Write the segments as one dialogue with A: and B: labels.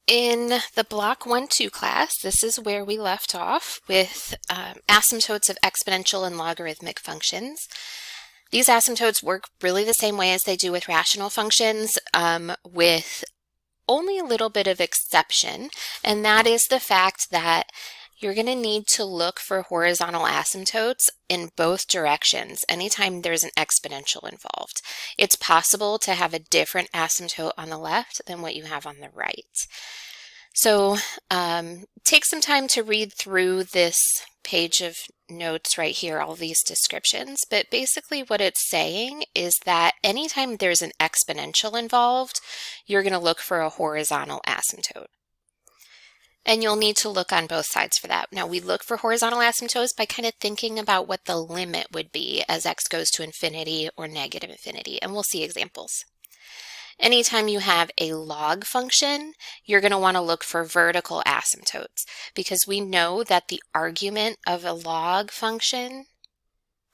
A: In the Block 1-2 class, this is where we left off with asymptotes of exponential and logarithmic functions. These asymptotes work really the same way as they do with rational functions, with only a little bit of exception, and that is the fact that you're going to need to look for horizontal asymptotes in both directions anytime there's an exponential involved. It's possible to have a different asymptote on the left than what you have on the right. So take some time to read through this page of notes right here, all these descriptions, but basically what it's saying is that anytime there's an exponential involved, you're going to look for a horizontal asymptote. And you'll need to look on both sides for that. Now, we look for horizontal asymptotes by kind of thinking about what the limit would be as x goes to infinity or negative infinity, and we'll see examples. Anytime you have a log function, you're going to want to look for vertical asymptotes because we know that the argument of a log function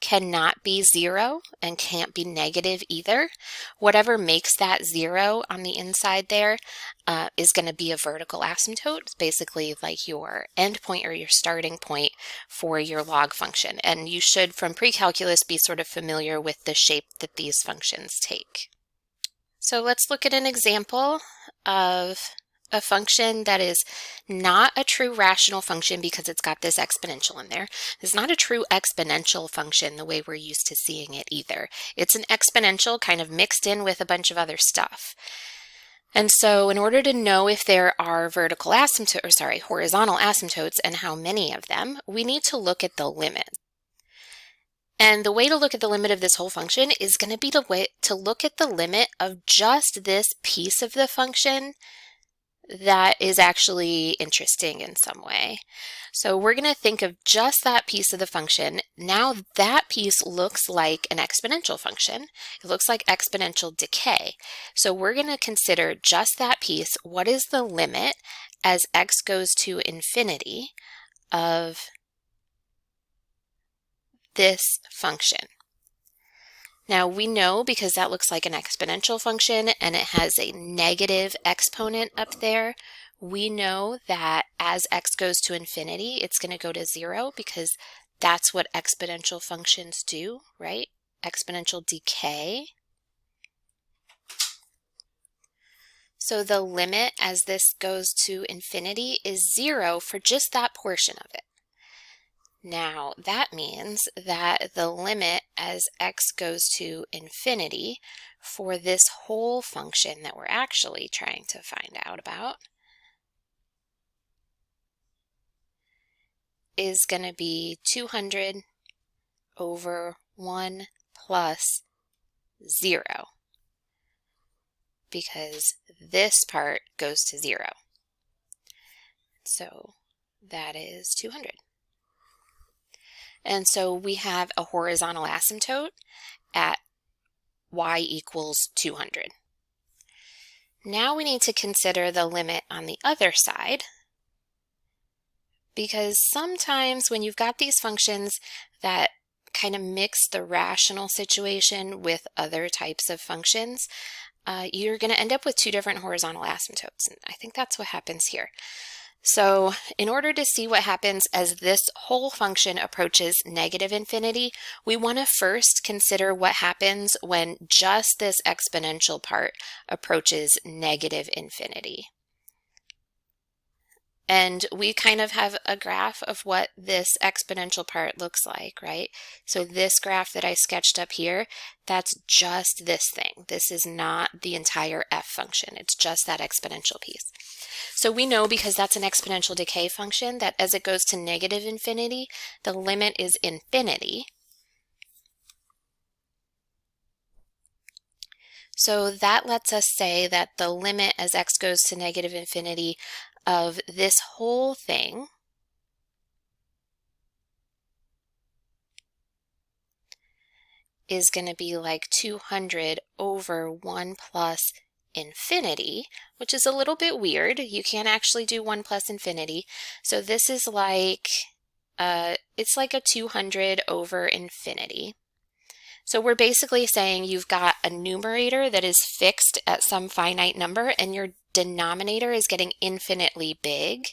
A: cannot be 0 and can't be negative either. Whatever makes that 0 on the inside there is going to be a vertical asymptote. It's basically like your endpoint or your starting point for your log function. And you should, from pre-calculus, be sort of familiar with the shape that these functions take. So let's look at an example of a function that is not a true rational function because it's got this exponential in there. It's not a true exponential function the way we're used to seeing it either. It's an exponential kind of mixed in with a bunch of other stuff. And so in order to know if there are horizontal asymptotes and how many of them, we need to look at the limit. And the way to look at the limit of this whole function is going to be to look at the limit of just this piece of the function that is actually interesting in some way. So we're going to think of just that piece of the function. Now that piece looks like an exponential function. It looks like exponential decay. So we're going to consider just that piece. What is the limit as x goes to infinity of this function? Now we know because that looks like an exponential function and it has a negative exponent up there, we know that as x goes to infinity, it's going to go to 0 because that's what exponential functions do, right? Exponential decay. So the limit as this goes to infinity is 0 for just that portion of it. Now, that means that the limit as x goes to infinity for this whole function that we're actually trying to find out about is going to be 200 over 1 plus 0 because this part goes to 0. So that is 200. And so we have a horizontal asymptote at y equals 200. Now we need to consider the limit on the other side because sometimes when you've got these functions that kind of mix the rational situation with other types of functions, you're going to end up with two different horizontal asymptotes. And I think that's what happens here. So in order to see what happens as this whole function approaches negative infinity, we want to first consider what happens when just this exponential part approaches negative infinity. And we kind of have a graph of what this exponential part looks like, right? So this graph that I sketched up here, that's just this thing. This is not the entire f function. It's just that exponential piece. So we know because that's an exponential decay function that as it goes to negative infinity, the limit is infinity. So that lets us say that the limit as x goes to negative infinity of this whole thing is going to be like 200 over 1 plus infinity, which is a little bit weird. You can't actually do 1 plus infinity. So this is like, it's like a 200 over infinity. So we're basically saying you've got a numerator that is fixed at some finite number and you're denominator is getting infinitely big.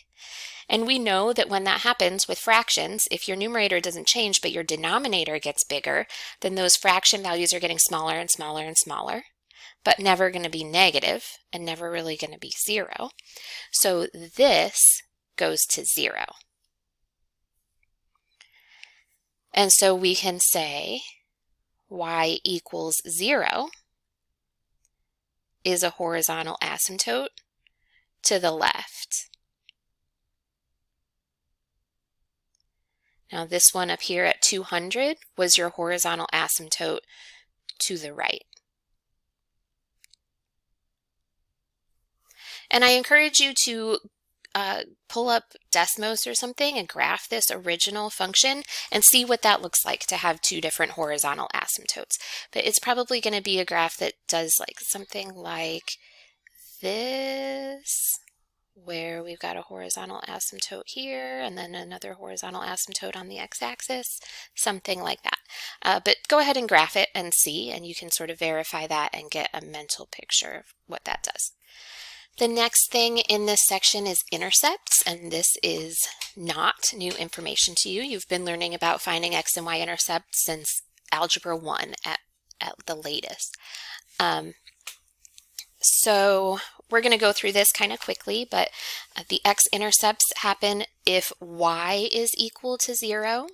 A: And we know that when that happens with fractions, if your numerator doesn't change but your denominator gets bigger, then those fraction values are getting smaller and smaller and smaller, but never going to be negative and never really going to be 0. So this goes to 0. And so we can say y equals 0 is a horizontal asymptote to the left. Now this one up here at 200 was your horizontal asymptote to the right. And I encourage you to pull up Desmos or something and graph this original function and see what that looks like to have two different horizontal asymptotes. But it's probably going to be a graph that does like something like this, where we've got a horizontal asymptote here and then another horizontal asymptote on the x-axis, something like that. But go ahead and graph it and see, and you can sort of verify that and get a mental picture of what that does. The next thing in this section is intercepts, and this is not new information to you. You've been learning about finding x and y intercepts since Algebra 1 at the latest. So we're going to go through this kind of quickly, but the x-intercepts happen if y is equal to 0,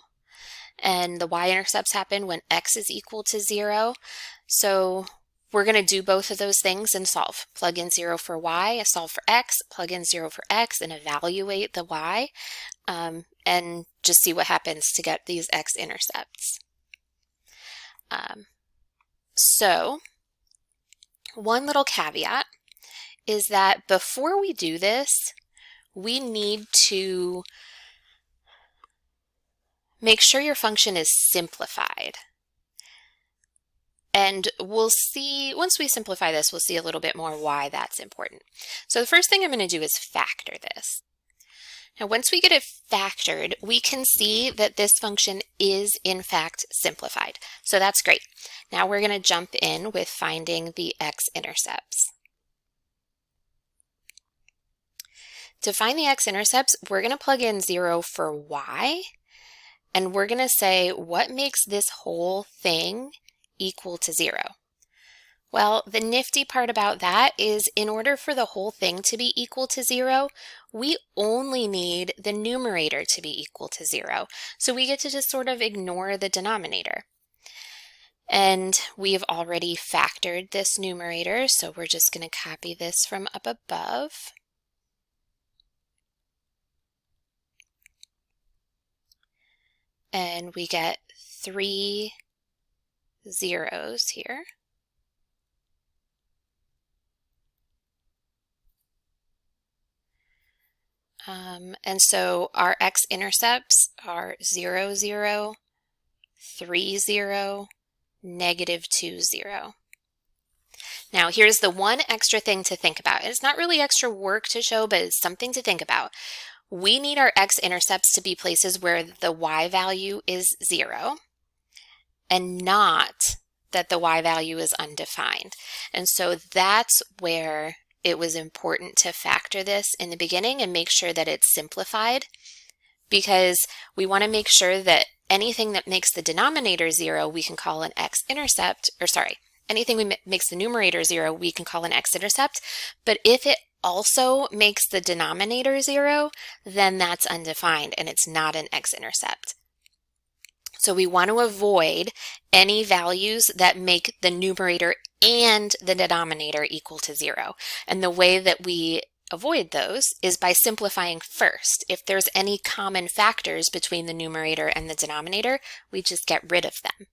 A: and the y-intercepts happen when x is equal to 0. So we're going to do both of those things and solve. Plug in 0 for y, solve for x, plug in 0 for x, and evaluate the y, and just see what happens to get these x-intercepts. So one little caveat is that before we do this, we need to make sure your function is simplified. And we'll see, once we simplify this, we'll see a little bit more why that's important. So the first thing I'm going to do is factor this. Now, once we get it factored, we can see that this function is in fact simplified. So that's great. Now we're going to jump in with finding the x-intercepts. To find the x-intercepts, we're going to plug in 0 for y, and we're going to say what makes this whole thing equal to 0. Well, the nifty part about that is in order for the whole thing to be equal to 0, we only need the numerator to be equal to 0. So we get to just sort of ignore the denominator. And we've already factored this numerator, so we're just going to copy this from up above. And we get 3 zeros here. And so our x-intercepts are 0, 0, 3, 0, negative 2, 0. Now here's the one extra thing to think about. It's not really extra work to show, but it's something to think about. We need our x-intercepts to be places where the y value is 0 and not that the y value is undefined. And so that's where it was important to factor this in the beginning and make sure that it's simplified, because we want to make sure that anything that makes the denominator 0 we can call an x-intercept, or sorry, anything that makes the numerator 0 we can call an x-intercept, but if it also makes the denominator 0, then that's undefined and it's not an x-intercept. So we want to avoid any values that make the numerator and the denominator equal to 0. And the way that we avoid those is by simplifying first. If there's any common factors between the numerator and the denominator, we just get rid of them.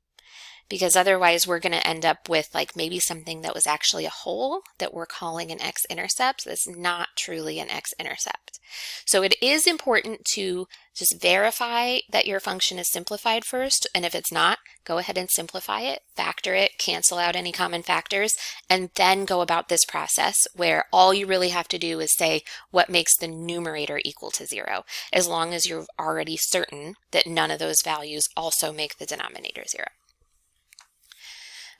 A: Because otherwise we're going to end up with like maybe something that was actually a whole that we're calling an x-intercept that's not truly an x-intercept. So it is important to just verify that your function is simplified first, and if it's not, go ahead and simplify it, factor it, cancel out any common factors, and then go about this process where all you really have to do is say what makes the numerator equal to 0, as long as you're already certain that none of those values also make the denominator 0.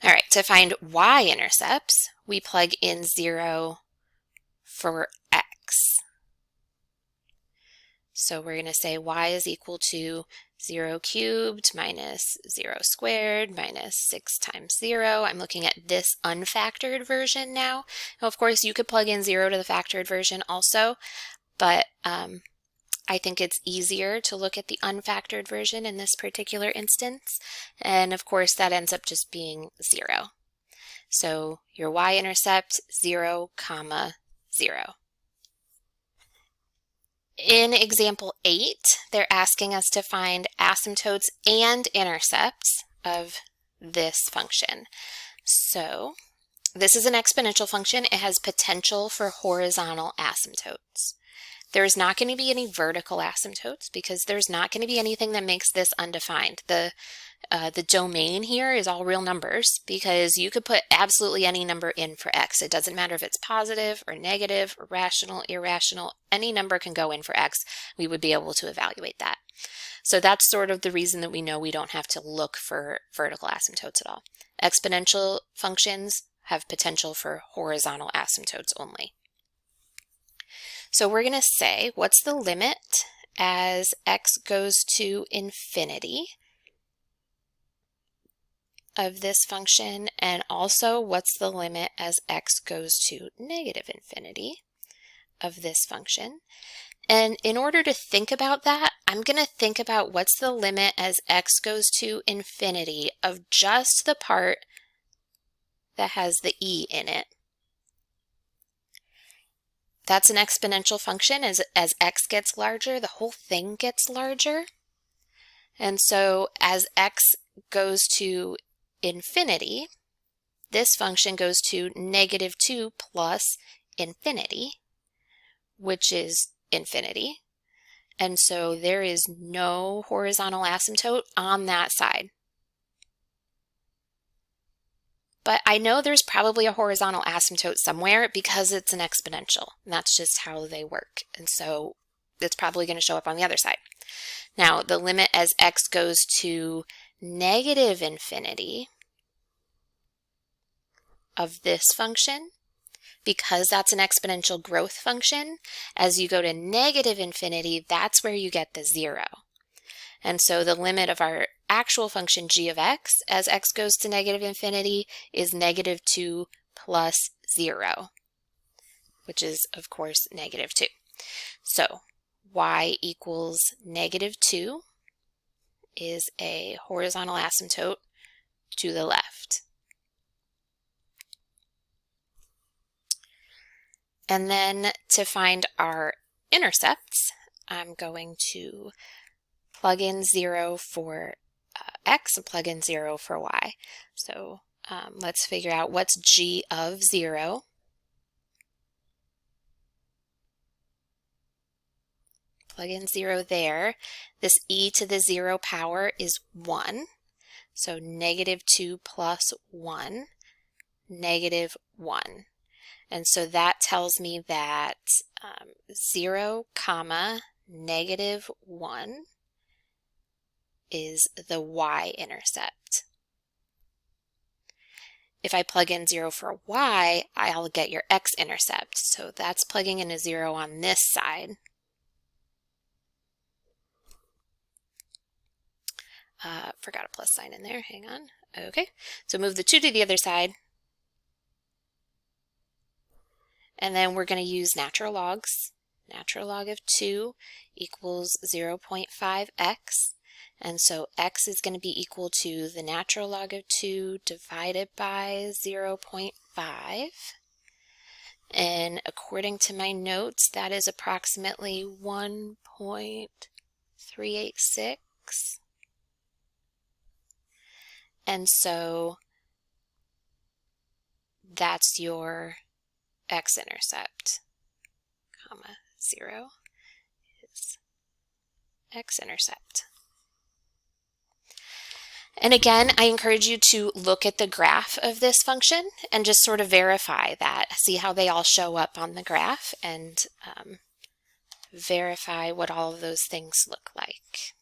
A: All right, to find y-intercepts, we plug in 0 for x. So we're going to say y is equal to 0 cubed minus 0 squared minus 6 times 0. I'm looking at this unfactored version now. Now, of course, you could plug in 0 to the factored version also, but I think it's easier to look at the unfactored version in this particular instance. And of course, that ends up just being 0. So your y-intercept, 0, 0. In example 8, they're asking us to find asymptotes and intercepts of this function. So this is an exponential function. It has potential for horizontal asymptotes. There's not going to be any vertical asymptotes because there's not going to be anything that makes this undefined. The domain here is all real numbers because you could put absolutely any number in for x. It doesn't matter if it's positive or negative or rational, irrational. Any number can go in for x. We would be able to evaluate that. So that's sort of the reason that we know we don't have to look for vertical asymptotes at all. Exponential functions have potential for horizontal asymptotes only. So we're going to say, what's the limit as x goes to infinity of this function, and also what's the limit as x goes to negative infinity of this function? And in order to think about that, I'm going to think about what's the limit as x goes to infinity of just the part that has the e in it. That's an exponential function. As x gets larger, the whole thing gets larger. And so as x goes to infinity, this function goes to -2 plus infinity, which is infinity. And so there is no horizontal asymptote on that side. But I know there's probably a horizontal asymptote somewhere because it's an exponential. And that's just how they work. And so it's probably going to show up on the other side. Now, the limit as x goes to negative infinity of this function, because that's an exponential growth function, as you go to negative infinity, that's where you get the 0. And so the limit of our actual function g of x as x goes to negative infinity is -2 plus 0, which is, of course, -2. So y equals -2 is a horizontal asymptote to the left. And then to find our intercepts, I'm going to plug in 0 for x and plug in 0 for y. So let's figure out what's g of 0. Plug in 0 there. This e to the 0 power is 1. So -2 plus 1, -1. And so that tells me that 0, -1 is the y-intercept. If I plug in 0 for y, I'll get your x-intercept. So that's plugging in a 0 on this side. Forgot a plus sign in there. Hang on. Okay. So move the 2 to the other side. And then we're going to use natural logs. Natural log of 2 equals 0.5x. And so x is going to be equal to the natural log of 2 divided by 0.5. And according to my notes, that is approximately 1.386. And so that's your x-intercept, 0 is x-intercept. And again, I encourage you to look at the graph of this function and just sort of verify that. See how they all show up on the graph and verify what all of those things look like.